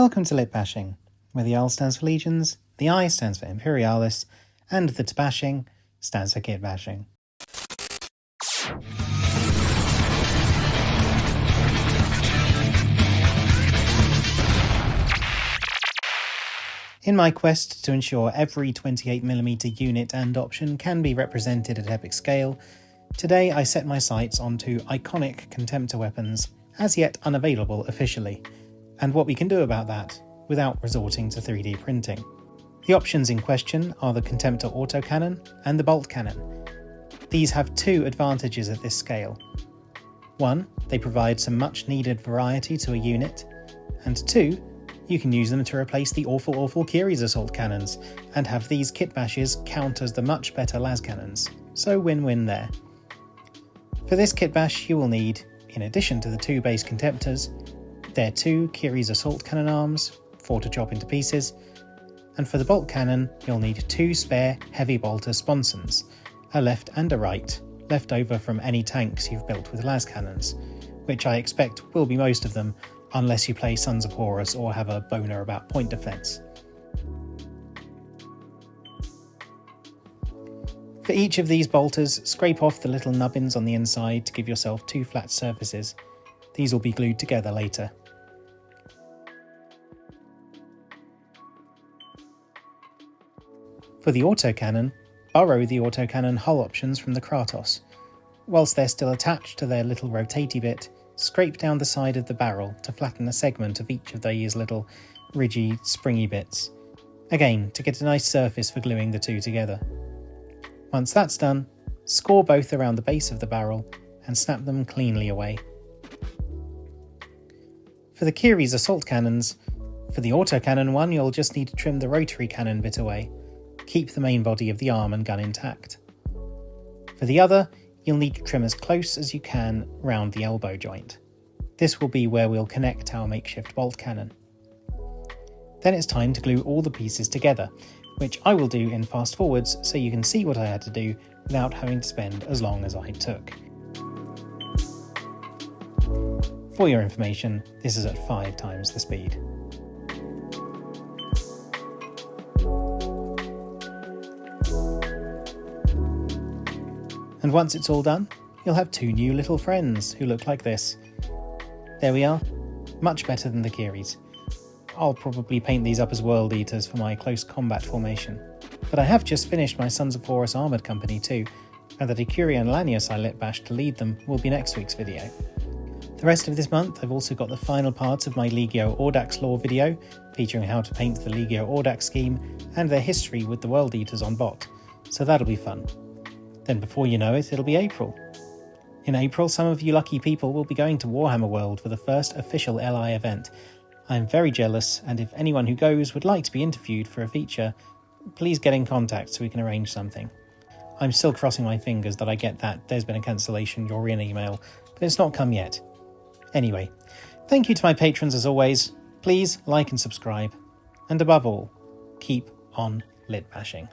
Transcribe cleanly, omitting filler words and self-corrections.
Welcome to Littlebash, where the L stands for Legions, the I stands for Imperialis, and the Kitbashing stands for Kitbashing. In my quest to ensure every 28mm unit and option can be represented at epic scale, today I set my sights on two iconic Contemptor weapons, as yet unavailable officially, and what we can do about that without resorting to 3D printing. The options in question are the Contemptor autocannon and the bolt cannon. These have two advantages at this scale. One, they provide some much needed variety to a unit, and two, you can use them to replace the awful Kiri's assault cannons, and have these Kitbashes count as the much better las cannons, so win-win there. For this Kitbash you will need, in addition to the two base Contemptors, their two Kiri's assault cannon arms, 4 to chop into pieces, and for the bolt cannon you'll need 2 spare heavy bolter sponsons, a left and a right, left over from any tanks you've built with las cannons, which I expect will be most of them, unless you play Sons of Horus or have a boner about point defense. For each of these bolters, scrape off the little nubbins on the inside to give yourself 2 flat surfaces. These will be glued together later. For the autocannon, borrow the autocannon hull options from the Kratos. Whilst they're still attached to their little rotatey bit, scrape down the side of the barrel to flatten a segment of each of these little ridgy, springy bits. Again, to get a nice surface for gluing the two together. Once that's done, score both around the base of the barrel and snap them cleanly away. For the Kiri's assault cannons, for the autocannon one you'll just need to trim the rotary cannon bit away. Keep the main body of the arm and gun intact. For the other, you'll need to trim as close as you can round the elbow joint. This will be where we'll connect our makeshift bolt cannon. Then it's time to glue all the pieces together, which I will do in fast forwards so you can see what I had to do without having to spend as long as I took. For your information, this is at 5 times the speed. And once it's all done, you'll have 2 new little friends who look like this. There we are, much better than the Kiri's. I'll probably paint these up as World Eaters for my close combat formation. But I have just finished my Sons of Horus Armoured Company too, and the Decuri and Lanius I Littlebash to lead them will be next week's video. The rest of this month I've also got the final parts of my Legio Audax lore video, featuring how to paint the Legio Audax scheme and their history with the World Eaters on bot, so that'll be fun. Then before you know it, it'll be April. In April, some of you lucky people will be going to Warhammer World for the first official LI event. I'm very jealous, and if anyone who goes would like to be interviewed for a feature, please get in contact so we can arrange something. I'm still crossing my fingers that I get that there's been a cancellation or an email, but it's not come yet. Anyway, thank you to my patrons as always. Please like and subscribe. And above all, keep on Littbashing.